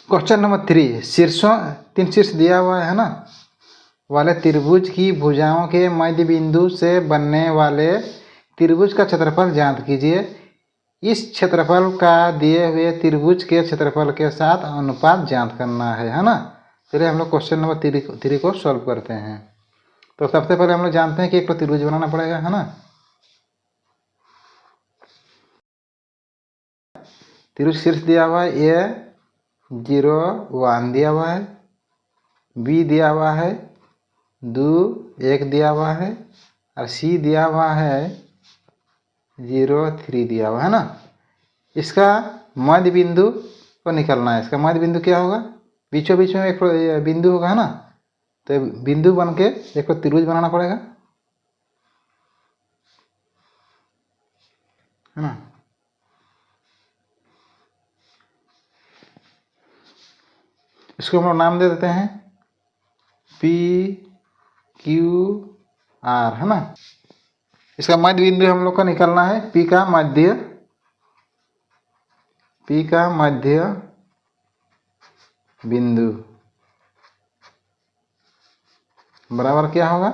Question number 3, शीर्षों 3 शीर्ष दिया हुआ है ना, वाले त्रिभुज की भुजाओं के मध्य बिंदु से बनने वाले त्रिभुज का क्षेत्रफल ज्ञात कीजिए। इस क्षेत्रफल का दिए हुए त्रिभुज के क्षेत्रफल के साथ अनुपात ज्ञात करना है ना। चलिए हम लोग क्वेश्चन नंबर 3 को सॉल्व करते हैं। तो सबसे पहले हम लोग जानते हैं कि एक तो त्रिभुज बनाना पड़ेगा, है ना। त्रिभुज शीर्ष दिया हुआ है, ए 0 1 दिया हुआ है, बी दिया हुआ है 2 1 दिया हुआ है, और सी दिया हुआ है 0 3 दिया हुआ है ना। इसका मध्य बिंदु को निकलना है। इसका मध्य बिंदु क्या होगा, बीचों बीच में एक बिंदु होगा, है ना। तो बिंदु बन के एक त्रिभुज बनाना पड़ेगा, है ना। इसको हम लोग नाम दे देते हैं पी क्यू आर, है ना। इसका मध्य बिंदु हम लोग को निकलना है, पी का मध्य बिंदु बराबर क्या होगा,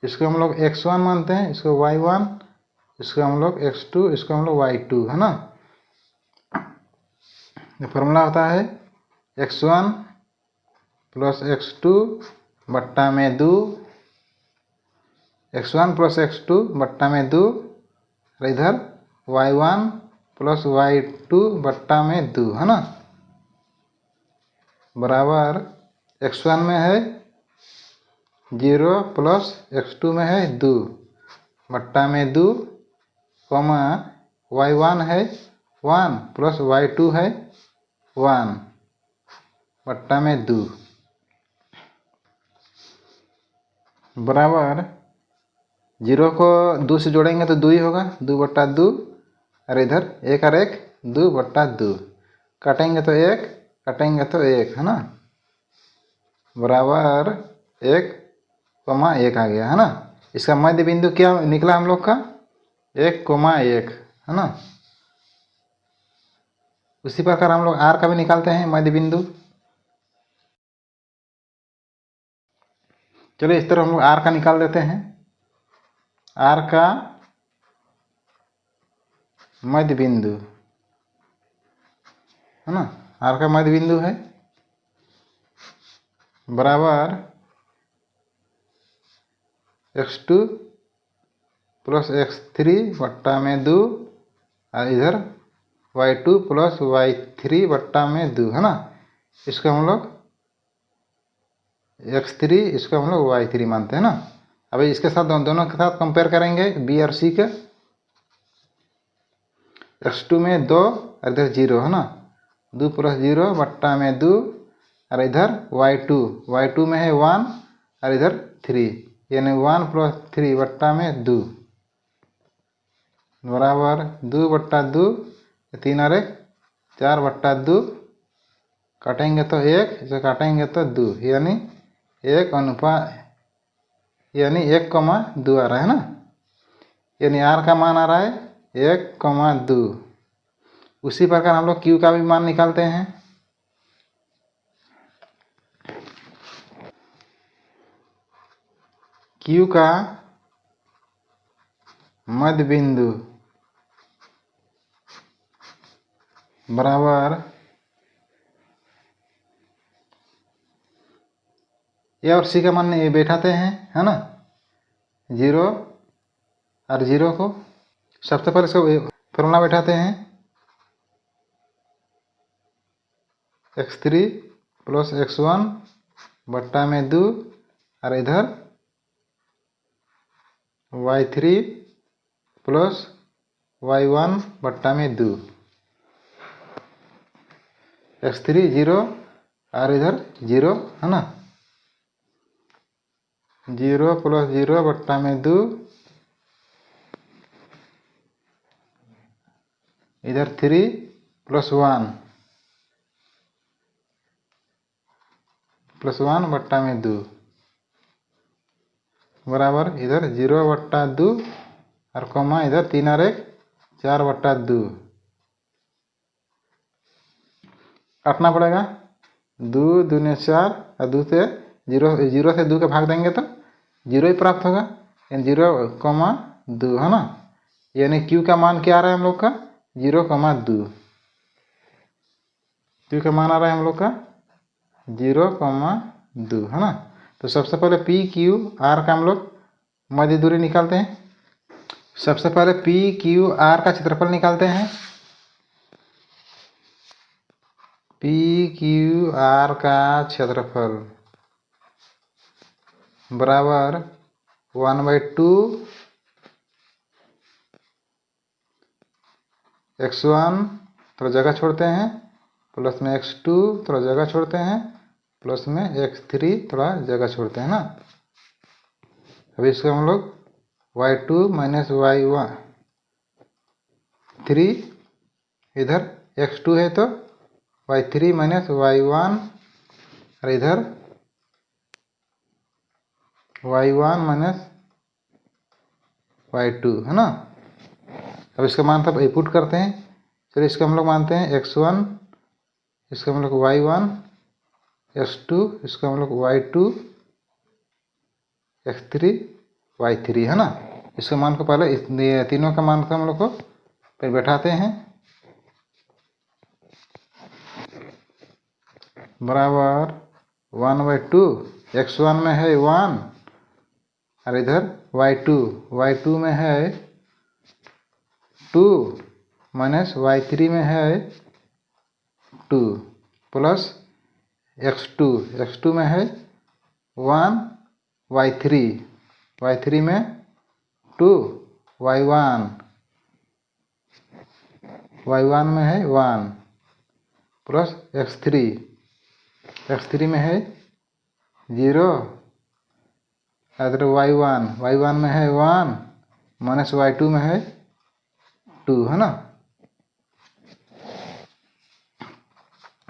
इसको हम लोग x1 मानते हैं, इसको y1, इसको हम लोग x2, इसको हम लोग y2, है ना। फॉर्मूला होता है x1 प्लस x2 बट्टा में 2, x1 प्लस x2 बट्टा में 2, और इधर y1 प्लस y2 बट्टा में 2, है ना, बराबर x1 में है 0 प्लस x2 में है 2 बट्टा में 2, कॉमा y1 है 1 प्लस y2 है 1 बट्टा में 2, बराबर 0 को 2 से जोड़ेंगे तो 2 ही होगा, 2 बट्टा 2, और इधर 1 और 1 2 बट्टा 2, काटेंगे तो 1, काटेंगे तो 1, है ना, बराबर 1 कॉमा 1 आ गया, है ना। इसका मध्य बिंदु क्या निकला हम लोग का 1 कॉमा 1, है ना। उसी प्रकार हम लोग आर का भी निकालते हैं मध्य बिंदु। चलिए इस तरह हम लोग आर का निकाल देते हैं। आर का मध्य बिंदु, है ना, आर का मध्य बिंदु है बराबर x2 प्लस x3 बट्टा में 2, और इधर y2 प्लस y3 बट्टा में 2, है ना। इसको हम लोग x3, इसको हम लोग y3 मानते हैं ना। अब इसके साथ दोनों के साथ कंपेयर करेंगे बी और सी के। x2 में 2 और इधर 0, है ना, 2 प्लस 0 बट्टा में 2, और इधर y2 में है 1 और इधर 3, यानी 1 प्लस 3 बट्टा में 2, बराबर 2 बट्टा 2, 3 और 1 4 बट्टा 2, काटेंगे तो 1, इसे काटेंगे तो 2, यानी 1 अनुपात, यानी 1,2 आ रहा है ना। यानी आर का मान आ रहा है 1,2। उसी प्रकार हम लोग क्यू का भी मान निकालते हैं। क्यू का मध्य बिंदु बराबर ए और सी का मान बैठाते हैं, है ना, 0 और 0 को सबसे पहले इसको फॉर्मूला बैठाते हैं, x3 प्लस x1 बट्टा में 2, और इधर y3 प्लस y1 बट्टा में 2, x3 0 और इधर 0, है ना, 0 प्लस 0 बट्टा में 2, इधर 3 प्लस 1 बट्टा में 2, बराबर इधर 0 बट्टा 2 और कॉमा इधर 3 और 1 4 बट्टा 2, काटना पड़ेगा। 2 दूने 4 और 2 से 0 से 2 का भाग देंगे तो 0 ही प्राप्त होगा। 0,2 है ना। यानी क्यू का मान क्या आ रहा है हम लोग का 0,2। क्यू का मान आ रहा है हम लोग का 0,2 है ना। तो सबसे पहले पी क्यू आर का हम लोग मध्य दूरी निकालते हैं। सबसे पहले पी क्यू आर का क्षेत्रफल निकालते हैं। पी क्यू आर का क्षेत्रफल बराबर 1/2 x1 थोड़ा जगह छोड़ते हैं प्लस में x2 थोड़ा जगह छोड़ते हैं प्लस में x3 थोड़ा जगह छोड़ते हैं ना। अभी इसको हम लोग y2 माइनस y3 इधर x2 है तो y3 माइनस y1 और इधर y1 माइनस y2 है ना। अब इसका मान तब इनपुट करते हैं। चलिए इसको हम लोग मानते हैं x1, इसको हम लोग y1, x2, इसको हम लोग y2, x3, y3 है ना। इसके मान को पहले तीनों का मान को हम लोग को फिर बैठाते हैं बराबर 1/2 x1 में है 1 और इधर y2 में है 2 माइनस y3 में है 2 प्लस x2 में है 1 y3 में 2 y1 में है 1 प्लस x3 में है 0 इधर y1 में है 1 माइनस y2 में है 2 है ना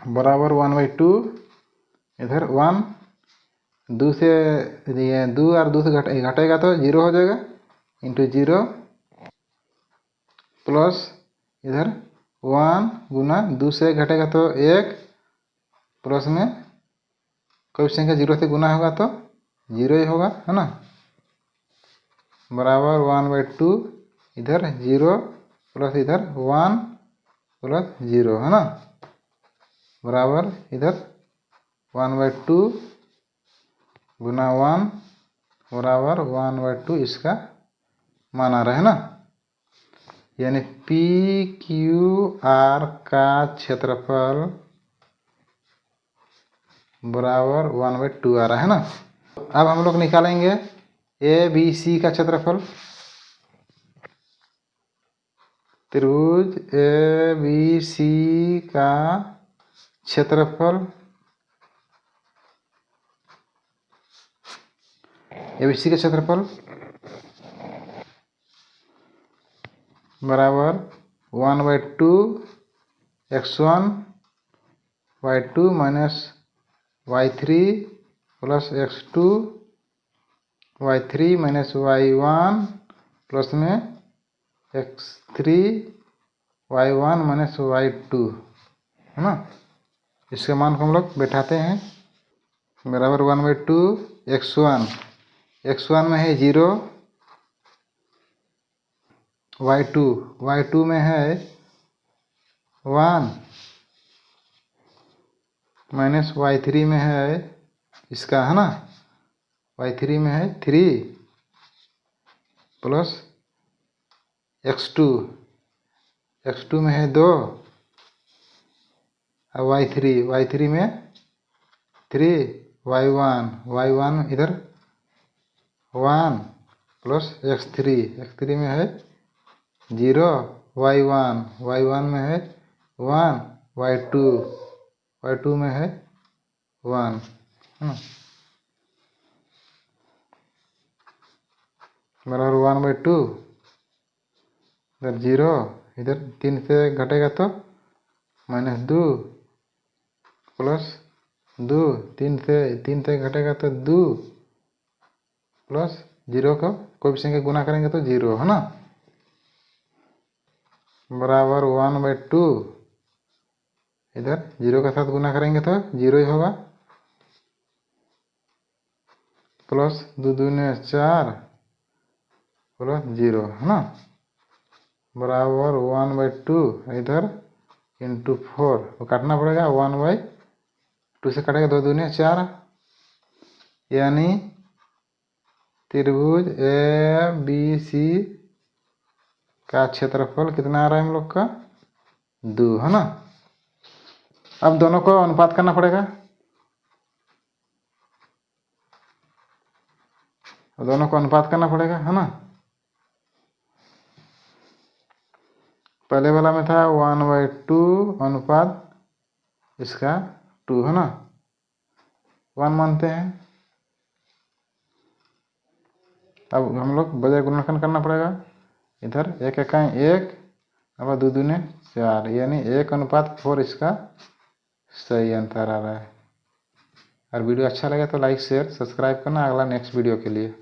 बराबर 1/2 इधर 1 2 से 2 और 2 से घटेगा तो 0 हो जाएगा इंटू 0 प्लस इधर 1 गुना 2 से घटेगा तो 1 प्लस में कोई संख्या 0 से गुना होगा तो 0 ही होगा है ना बराबर 1/2 इधर 0 प्लस इधर 1 प्लस 0 है ना बराबर इधर 1/2 गुना 1 बराबर 1/2 इसका मान आ रहा है ना। यानी पी क्यू आर का क्षेत्रफल बराबर 1/2 आ रहा है ना। अब हम लोग निकालेंगे ए बी सी का क्षेत्रफल। त्रिभुज ए बी सी का क्षेत्रफल एबीसी का क्षेत्रफल बराबर 1/2 x1 y2 minus y3 plus x2 y3 minus y1 plus में x3 y1 माइनस y2 है ना। इसके मान को हम लोग बैठाते हैं बराबर 1/2 x1 में है 0 y2 में है 1 माइनस y3 में है इसका है ना y3 में है 3 प्लस x2 में है 2 और y3 में 3 y1 इधर 1 प्लस x3 में है 0 y1 में है 1 y2 में है 1 बराबर 1/2 इधर 0 इधर 3 से घटेगा तो -2 प्लस 2 3 से घटेगा तो 2 प्लस 0 को कोई भी संख्या गुना करेंगे तो 0 है ना बराबर 1/2 इधर 0 के साथ गुना करेंगे तो 0 ही होगा, प्लस 2 दूने 4 प्लस 0 है ना, बराबर 1/2 इधर इंटू 4, तो काटना पड़ेगा 1/2 से काटेगा 2 दूने 4, यानी त्रिभुज ABC का क्षेत्रफल कितना आ रहा है हम लोग का 2 है ना। अब दोनों को अनुपात करना पड़ेगा, दोनों को अनुपात करना पड़ेगा है ना। पहले वाला में था 1/2 अनुपात इसका 2 है ना, 1 मानते हैं। अब हम लोग बजाय गुणनखंड करना पड़ेगा, इधर 1 1 1 अब 2 दूने 4, यानी 1/4 इसका सही आंसर आ रहा है। और वीडियो अच्छा लगे तो लाइक शेयर सब्सक्राइब करना अगला नेक्स्ट वीडियो के लिए।